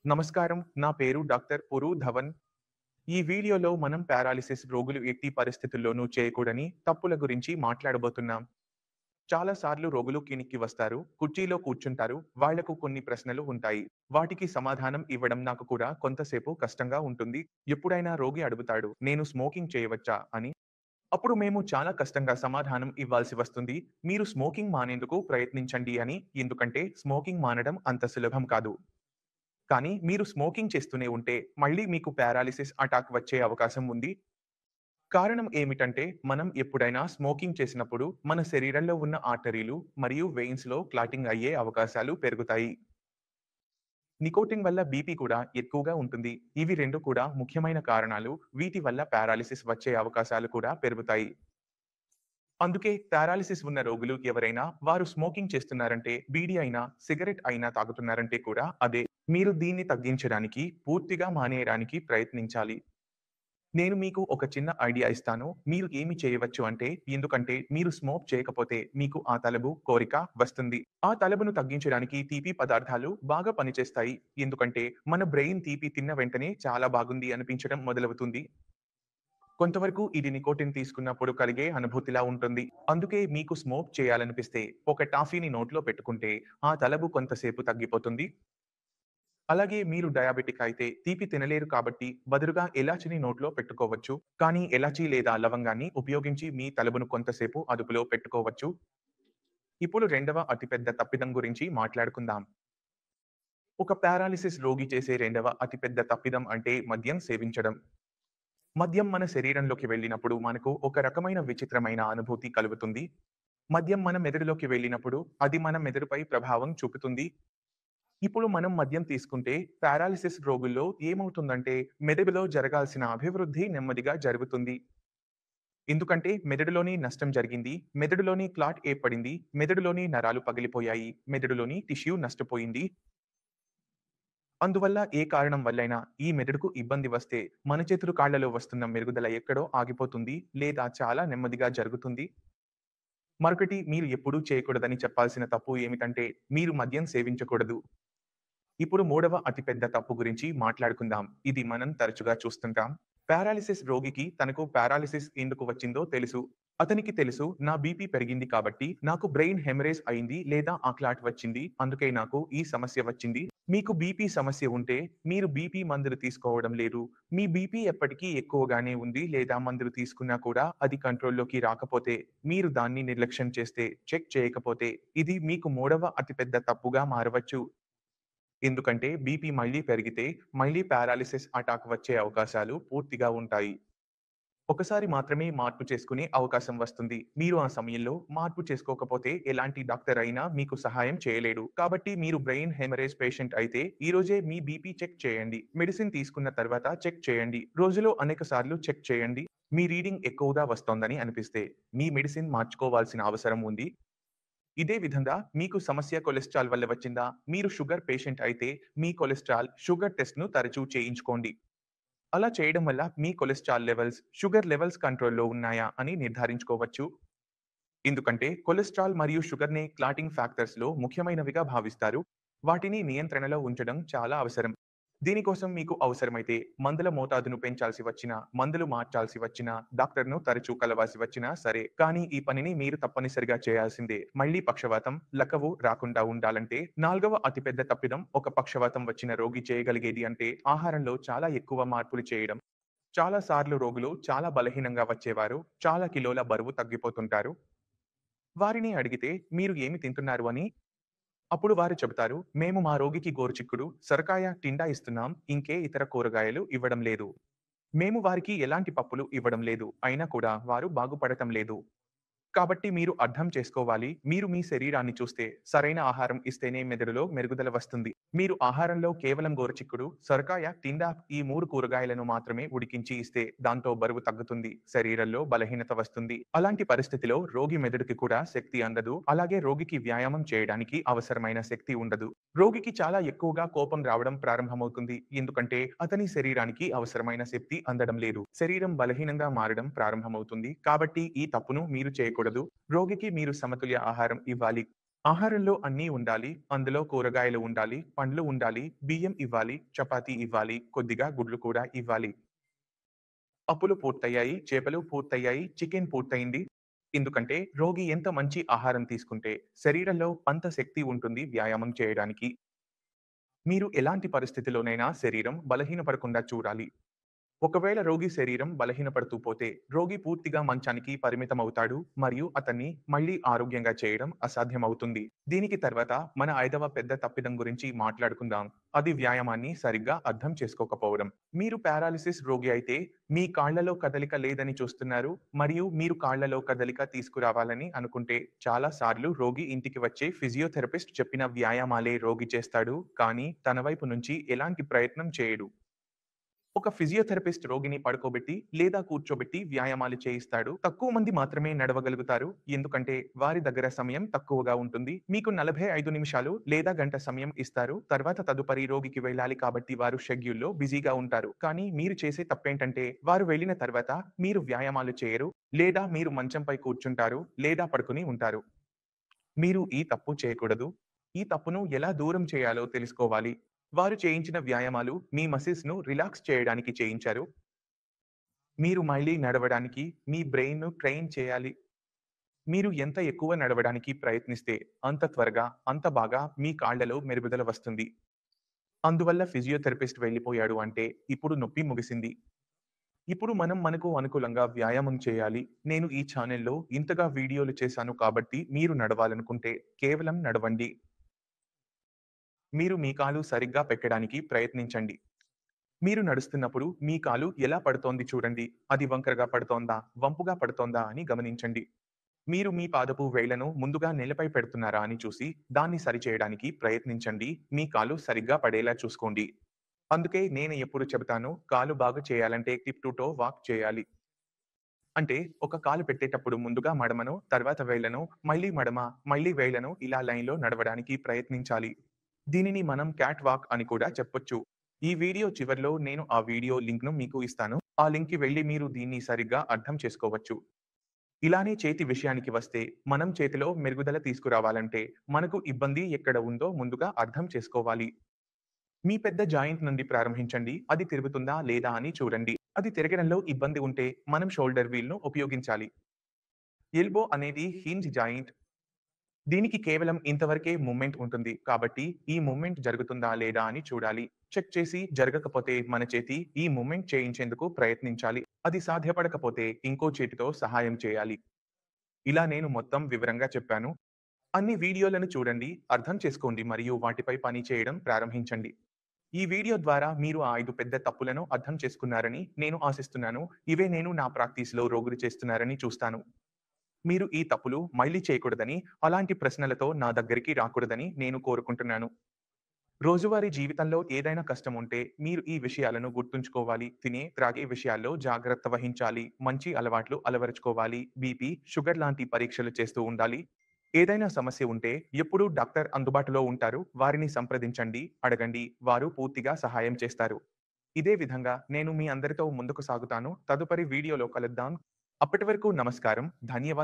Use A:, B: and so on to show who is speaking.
A: నమస్కారం. నా పేరు డాక్టర్ పురు ధవన్. ఈ వీడియోలో మనం పారాలిసిస్ రోగులు ఎట్టి పరిస్థితుల్లోనూ చేయకూడని తప్పుల గురించి మాట్లాడబోతున్నాం. చాలా సార్లు రోగులు క్లినిక్‌కి వస్తారు, కుర్చీలో కూర్చుంటారు, వాళ్లకు కొన్ని ప్రశ్నలు ఉంటాయి. వాటికి సమాధానం ఇవ్వడం నాకు కూడా కొంతసేపు కష్టంగా ఉంటుంది. ఎప్పుడైనా రోగి అడుగుతాడు, "నేను స్మోకింగ్ చేయవచ్చా?" అని. అప్పుడు మేము చాలా కష్టంగా సమాధానం ఇవ్వాల్సి వస్తుంది. "మీరు స్మోకింగ్ మానేందుకు ప్రయత్నించండి" అని. ఎందుకంటే స్మోకింగ్ మానడం అంత సులభం కాదు. కానీ మీరు స్మోకింగ్ చేస్తూనే ఉంటే మళ్ళీ మీకు పారాలిసిస్ అటాక్ వచ్చే అవకాశం ఉంది. కారణం ఏమిటంటే మనం ఎప్పుడైనా స్మోకింగ్ చేసినప్పుడు మన శరీరంలో ఉన్న ఆర్టరీలు మరియు వెయిన్స్‌లో క్లాటింగ్ అయ్యే అవకాశాలు పెరుగుతాయి. నికోటిన్ వల్ల బీపీ కూడా ఎక్కువగా ఉంటుంది. ఇవి 2 కూడా ముఖ్యమైన కారణాలు. వీటి వల్ల పారాలిసిస్ వచ్చే అవకాశాలు కూడా పెరుగుతాయి. అందుకే పారాలిసిస్ ఉన్న రోగులు ఎవరైనా వారు స్మోకింగ్ చేస్తున్నారంటే, బీడీ అయినా, సిగరెట్ అయినా తాగుతున్నారంటే కూడా అదే. మీరు దీన్ని తగ్గించడానికి, పూర్తిగా మానేయడానికి ప్రయత్నించాలి. నేను మీకు ఒక చిన్న ఐడియా ఇస్తాను. మీరు ఏమి చేయవచ్చు అంటే, ఎందుకంటే మీరు స్మోక్ చేయకపోతే మీకు ఆ తలబు, కోరిక వస్తుంది. ఆ తలబును తగ్గించడానికి తీపి పదార్థాలు బాగా పనిచేస్తాయి. ఎందుకంటే మన బ్రెయిన్ తీపి తిన్న వెంటనే చాలా బాగుంది అనిపించడం మొదలవుతుంది. కొంతవరకు ఇది నికోటిన్ తీసుకున్నప్పుడు కలిగే అనుభూతిలా ఉంటుంది. అందుకే మీకు స్మోక్ చేయాలనిపిస్తే ఒక టాఫీని నోట్లో పెట్టుకుంటే ఆ తలబు కొంతసేపు తగ్గిపోతుంది. అలాగే మీరు డయాబెటిక్ అయితే తీపి తినలేరు కాబట్టి బదులుగా ఎలాచిని నోట్లో పెట్టుకోవచ్చు. కానీ ఎలాచీ లేదా లవంగాన్ని ఉపయోగించి మీ తలబును కొంతసేపు అదుపులో పెట్టుకోవచ్చు. ఇప్పుడు రెండవ అతిపెద్ద తప్పిదం గురించి మాట్లాడుకుందాం. ఒక పారాలిసిస్ రోగి చేసే రెండవ అతిపెద్ద తప్పిదం అంటే మద్యం సేవించడం. మద్యం మన శరీరంలోకి వెళ్ళినప్పుడు మనకు ఒక రకమైన విచిత్రమైన అనుభూతి కలుగుతుంది. మద్యం మన మెదడులోకి వెళ్ళినప్పుడు అది మన మెదడుపై ప్రభావం చూపుతుంది. ఇప్పుడు మనం మద్యం తీసుకుంటే పారాలిసిస్ రోగుల్లో ఏమవుతుందంటే మెదడులో జరగాల్సిన అభివృద్ధి నెమ్మదిగా జరుగుతుంది. ఎందుకంటే మెదడులోని నష్టం జరిగింది, మెదడులోని క్లాట్ ఏర్పడింది, మెదడులోని నరాలు పగిలిపోయాయి, మెదడులోని టిష్యూ నష్టపోయింది. అందువల్ల ఏ కారణం వల్లైనా ఈ మెదడుకు ఇబ్బంది వస్తే మన చేతులు కాళ్లలో వస్తున్న మెరుగుదల ఎక్కడో ఆగిపోతుంది లేదా చాలా నెమ్మదిగా జరుగుతుంది. మరొకటి మీరు ఎప్పుడూ చేయకూడదని చెప్పాల్సిన తప్పు ఏమిటంటే మీరు మద్యం సేవించకూడదు. ఇప్పుడు మూడవ అతిపెద్ద తప్పు గురించి మాట్లాడుకుందాం. ఇది మనం తరచుగా చూస్తుంటాం. పారాలిసిస్ రోగికి తనకు పారాలిసిస్ ఎందుకు వచ్చిందో తెలుసు. అతనికి తెలుసు నా బీపీ పెరిగింది కాబట్టి నాకు బ్రెయిన్ హెమరేజ్ అయింది లేదా ఆ క్లాట్ వచ్చింది. అందుకే నాకు ఈ సమస్య వచ్చింది. మీకు బీపీ సమస్య ఉంటే మీరు బీపీ మందులు తీసుకోవడం లేదు. మీ బీపీ ఎప్పటికీ ఎక్కువగానే ఉంది లేదా మందులు తీసుకున్నా కూడా అది కంట్రోల్‌లోకి రాకపోతే, మీరు దాన్ని నిర్లక్ష్యం చేస్తే, చెక్ చేయకపోతే ఇది మీకు మూడవ అతిపెద్ద తప్పుగా మారవచ్చు. ఎందుకంటే బీపీ మళ్ళీ పెరిగితే మళ్ళీ పారాలిసిస్ అటాక్ వచ్చే అవకాశాలు పూర్తిగా ఉంటాయి. ఒకసారి మాత్రమే మార్పు చేసుకునే అవకాశం వస్తుంది. మీరు ఆ సమయంలో మార్పు చేసుకోకపోతే ఎలాంటి డాక్టర్ అయినా మీకు సహాయం చేయలేడు. కాబట్టి మీరు బ్రెయిన్ హెమరేజ్ పేషెంట్ అయితే ఈ రోజే మీ బీపీ చెక్ చేయండి. మెడిసిన్ తీసుకున్న తర్వాత చెక్ చేయండి. రోజులో అనేక సార్లు చెక్ చేయండి. మీ రీడింగ్ ఎక్కువగా వస్తోందని అనిపిస్తే మీ మెడిసిన్ మార్చుకోవాల్సిన అవసరం ఉంది. ఇదే విధంగా మీకు సమస్య కొలెస్ట్రాల్ వల్ల వచ్చిందా? మీరు షుగర్ పేషెంట్ అయితే మీ కొలెస్ట్రాల్, షుగర్ టెస్ట్‌ను తరచూ చేయించుకోండి. అలా చేయడం వల్ల మీ కొలెస్ట్రాల్ లెవెల్స్, షుగర్ లెవెల్స్ కంట్రోల్‌లో ఉన్నాయా అని నిర్ధారించుకోవచ్చు. ఎందుకంటే కొలెస్ట్రాల్ మరియు షుగర్‌ని క్లాటింగ్ ఫ్యాక్టర్స్‌లో ముఖ్యమైనవిగా భావిస్తారు. వాటిని నియంత్రణలో ఉంచడం చాలా అవసరం. దీనికోసం మీకు అవసరమైతే మందుల మోతాదును పెంచాల్సి వచ్చినా, మందులు మార్చాల్సి వచ్చినా, డాక్టర్‌ను తరచూ కలవాల్సి వచ్చినా సరే. కానీ ఈ పనిని మీరు తప్పనిసరిగా చేయాల్సిందే. మళ్ళీ పక్షవాతం, లకవు రాకుండా ఉండాలంటే నాల్గవ అతిపెద్ద తప్పిదం ఒక పక్షవాతం వచ్చిన రోగి చేయగలిగేది అంటే ఆహారంలో చాలా ఎక్కువ మార్పులు చేయడం. చాలా సార్లు రోగులు చాలా బలహీనంగా వచ్చేవారు, చాలా కిలోల బరువు తగ్గిపోతుంటారు. వారిని అడిగితే మీరు ఏమి తింటున్నారు అని అప్పుడు వారు చెబుతారు, "మేము మా రోగికి గోరుచిక్కుడు, సొరకాయ, టిండా ఇస్తున్నాం. ఇంకే ఇతర కూరగాయలు ఇవ్వడం లేదు. మేము వారికి ఎలాంటి పప్పులు ఇవ్వడం లేదు. అయినా కూడా వారు బాగుపడటం లేదు." కాబట్టి మీరు అర్థం చేసుకోవాలి. మీరు మీ శరీరాన్ని చూస్తే సరైన ఆహారం ఇస్తేనే మెదడులో మెరుగుదల వస్తుంది. మీరు ఆహారంలో కేవలం గోరుచిక్కుడు, సొరకాయ, టిండా ఈ 3 కూరగాయలను మాత్రమే ఉడికించి ఇస్తే దాంతో బరువు తగ్గుతుంది. శరీరంలో బలహీనత వస్తుంది. అలాంటి పరిస్థితిలో రోగి మెదడుకి కూడా శక్తి అందదు. అలాగే రోగికి వ్యాయామం చేయడానికి అవసరమైన శక్తి ఉండదు. రోగికి చాలా ఎక్కువగా కోపం రావడం ప్రారంభమవుతుంది. ఎందుకంటే అతని శరీరానికి అవసరమైన శక్తి అందడం లేదు. శరీరం బలహీనంగా మారడం ప్రారంభమవుతుంది. కాబట్టి ఈ తప్పును మీరు చేయకూడదు. రోగికి మీరు సమతుల్య ఆహారం ఇవ్వాలి. ఆహారంలో అన్నీ ఉండాలి. అందులో కూరగాయలు ఉండాలి, పండ్లు ఉండాలి, బియ్యం ఇవ్వాలి, చపాతీ ఇవ్వాలి, కొద్దిగా గుడ్లు కూడా ఇవ్వాలి. పప్పులు పూర్తయ్యాయి, చేపలు పూర్తయ్యాయి, చికెన్ పూర్తయింది. ఎందుకంటే రోగి ఎంత మంచి ఆహారం తీసుకుంటే శరీరంలో అంత శక్తి ఉంటుంది వ్యాయామం చేయడానికి. మీరు ఎలాంటి పరిస్థితిలోనైనా శరీరం బలహీనపడకుండా చూడాలి. ఒకవేళ రోగి శరీరం బలహీనపడుతూ పోతే, రోగి పూర్తిగా మంచానికి పరిమితమవుతాడు మరియు అతన్ని మళ్ళీ ఆరోగ్యంగా చేయడం అసాధ్యమవుతుంది. దీనికి తర్వాత మన 5వ పెద్ద తప్పిదం గురించి మాట్లాడుకుందాం. అది వ్యాయామాన్ని సరిగ్గా అర్థం చేసుకోకపోవడం. మీరు పారాలిసిస్ రోగి అయితే, మీ కాళ్లలో కదలిక లేదని చూస్తున్నారు మరియు మీరు కాళ్లలో కదలిక తీసుకురావాలని అనుకుంటే, చాలా సార్లు రోగి ఇంటికి వచ్చే ఫిజియోథెరపిస్ట్ చెప్పిన వ్యాయామాలే రోగి చేస్తాడు, కానీ తన వైపు నుంచి ఎలాంటి ప్రయత్నం చేయడు. ఒక ఫిజియోథెరపిస్ట్ రోగిని పడుకోబెట్టి లేదా కూర్చోబెట్టి వ్యాయామాలు చేయిస్తాడు. తక్కువ మంది మాత్రమే నడవగలుగుతారు. ఎందుకంటే వారి దగ్గర సమయం తక్కువగా ఉంటుంది. మీకు 45 నిమిషాలు లేదా గంట సమయం ఇస్తారు. తర్వాత తదుపరి రోగికి వెళ్ళాలి కాబట్టి వారు షెడ్యూల్‌లో బిజీగా ఉంటారు. కానీ మీరు చేసే తప్పేంటంటే వారు వెళ్ళిన తర్వాత మీరు వ్యాయామాలు చేయరు. లేదా మీరు మంచంపై కూర్చుంటారు లేదా పడుకొని ఉంటారు. మీరు ఈ తప్పు చేయకూడదు. ఈ తప్పును ఎలా దూరం చేయాలో తెలుసుకోవాలి. వారు చేయించిన వ్యాయామాలు మీ మసిల్స్‌ను రిలాక్స్ చేయడానికి చేయించారు. మీరు మళ్ళీ నడవడానికి మీ బ్రెయిన్‌ను ట్రైన్ చేయాలి. మీరు ఎంత ఎక్కువ నడవడానికి ప్రయత్నిస్తే అంత త్వరగా, అంత బాగా మీ కాళ్లలో మెరుగుదల వస్తుంది. అందువల్ల ఫిజియోథెరపిస్ట్ వెళ్ళిపోయాడు అంటే ఇప్పుడు నొప్పి ముగిసింది. ఇప్పుడు మనం మనకు అనుకూలంగా వ్యాయామం చేయాలి. నేను ఈ ఛానెల్‌లో ఇంతగా వీడియోలు చేశాను కాబట్టి మీరు నడవాలనుకుంటే కేవలం నడవండి. మీరు మీ కాలు సరిగ్గా పెట్టడానికి ప్రయత్నించండి. మీరు నడుస్తున్నప్పుడు మీ కాలు ఎలా పడుతోంది చూడండి. అది వంకరగా పడుతోందా? వంపుగా పడుతోందా అని గమనించండి. మీరు మీ పాదపు వేళ్లను ముందుగా నేలపై పెడుతున్నారా అని చూసి, దాన్ని సరిచేయడానికి ప్రయత్నించండి. మీ కాలు సరిగ్గా పడేలా చూసుకోండి. అందుకే నేను ఎప్పుడు చెబుతాను, కాలు బాగు చేయాలంటే టిప్ టు టో వాక్ చేయాలి. అంటే ఒక కాలు పెట్టేటప్పుడు ముందుగా మడమను, తర్వాత వేళ్ళను, మళ్ళీ మడమ, మళ్ళీ వేళ్ళను ఇలా లైన్‌లో నడవడానికి ప్రయత్నించాలి. దీనిని మనం క్యాట్ వాక్ అని కూడా చెప్పొచ్చు. ఈ వీడియో చివర్లో నేను ఆ వీడియో లింక్‌ను మీకు ఇస్తాను. ఆ లింక్‌కి వెళ్లి మీరు దీన్ని సరిగ్గా అర్థం చేసుకోవచ్చు. ఇలానే చేతి విషయానికి వస్తే, మనం చేతిలో మెరుగుదల తీసుకురావాలంటే, మనకు ఇబ్బంది ఎక్కడ ఉందో ముందుగా అర్థం చేసుకోవాలి. మీ పెద్ద జాయింట్ నుండి ప్రారంభించండి. అది తిరుగుతుందా లేదా అని చూడండి. అది తిరగడంలో ఇబ్బంది ఉంటే, మనం షోల్డర్ వీల్‌ను ఉపయోగించాలి. ఎల్బో అనేది హింజ్ జాయింట్. దీనికి కేవలం ఇంతవరకే మూవ్‌మెంట్ ఉంటుంది. కాబట్టి ఈ మూవ్‌మెంట్ జరుగుతుందా లేదా అని చూడాలి. చెక్ చేసి జరగకపోతే మన చేతి ఈ మూవ్‌మెంట్ చేయించేందుకు ప్రయత్నించాలి. అది సాధ్యపడకపోతే ఇంకో చేతితో సహాయం చేయాలి. ఇలా నేను మొత్తం వివరంగా చెప్పాను. అన్ని వీడియోలను చూడండి, అర్థం చేసుకోండి మరియు వాటిపై పని చేయడం ప్రారంభించండి. ఈ వీడియో ద్వారా మీరు ఆ 5 పెద్ద తప్పులను అర్థం చేసుకున్నారని నేను ఆశిస్తున్నాను. ఇవే నేను నా ప్రాక్టీస్‌లో రోగులు చేస్తున్నారని చూస్తాను. మీరు ఈ తప్పులు మళ్ళీ చేయకూడదని, అలాంటి ప్రశ్నలతో నా దగ్గరికి రాకూడదని నేను కోరుకుంటున్నాను. రోజువారీ జీవితంలో ఏదైనా కష్టం ఉంటే మీరు ఈ విషయాలను గుర్తుంచుకోవాలి. తినే, త్రాగే విషయాల్లో జాగ్రత్త వహించాలి. మంచి అలవాట్లు అలవరుచుకోవాలి. బీపీ, షుగర్ లాంటి పరీక్షలు చేస్తూ ఉండాలి. ఏదైనా సమస్య ఉంటే ఎప్పుడూ డాక్టర్ అందుబాటులో ఉంటారు. వారిని సంప్రదించండి, అడగండి. వారు పూర్తిగా సహాయం చేస్తారు. ఇదే విధంగా నేను మీ అందరితో ముందుకు సాగుతాను. తదుపరి వీడియోలో కలుద్దాం. అప్పటి వరకు నమస్కారం. ధన్యవాదాలు.